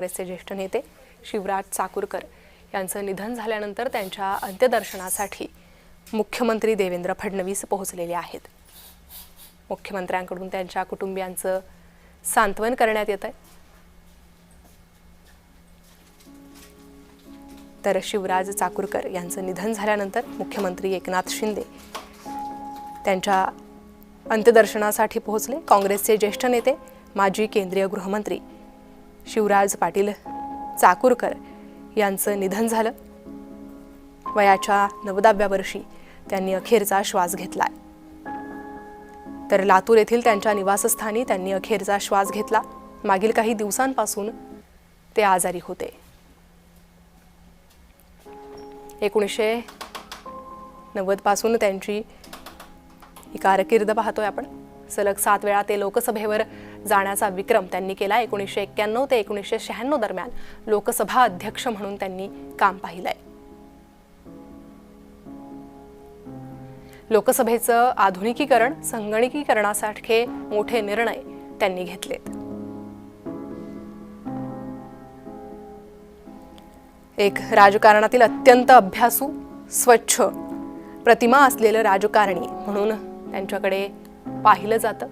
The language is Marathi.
काँग्रेसचे ज्येष्ठ नेते शिवराज चाकूरकर यांचं निधन झाल्यानंतर त्यांच्या अंत्यदर्शनासाठी मुख्यमंत्री देवेंद्र फडणवीस पोहोचलेले आहेत। मुख्यमंत्र्यांकडून त्यांच्या कुटुंबियांचं सांत्वन करण्यात येत आहे। तर शिवराज चाकूरकर यांचं निधन झाल्यानंतर मुख्यमंत्री एकनाथ शिंदे त्यांच्या अंत्यदर्शनासाठी पोहोचले। काँग्रेसचे ज्येष्ठ नेते माजी केंद्रीय गृहमंत्री शिवराज पाटील चाकूरकर यांचं निधन झालं। वयाच्या 90व्या वर्षी त्यांनी अखेरचा श्वास घेतलाय। तर लातूर येथील त्यांच्या निवासस्थानी त्यांनी अखेरचा श्वास घेतला। मागील काही दिवसांपासून ते आजारी होते। 1990 पासून त्यांची ही कारकीर्द पाहतोय आपण। सलग 7 वेळा ते लोकसभेवर जाण्याचा विक्रम त्यांनी केला। 1991 ते 1996 दरम्यान लोकसभा अध्यक्ष म्हणून त्यांनी काम पाहिलंय। लोकसभेचं आधुनिकीकरण, संगणकीकरणासारखे मोठे निर्णय त्यांनी घेतलेत। एक राजकारणातील अत्यंत अभ्यासू, स्वच्छ प्रतिमा असलेलं राजकारणी म्हणून त्यांच्याकडे पाहिलं जातं।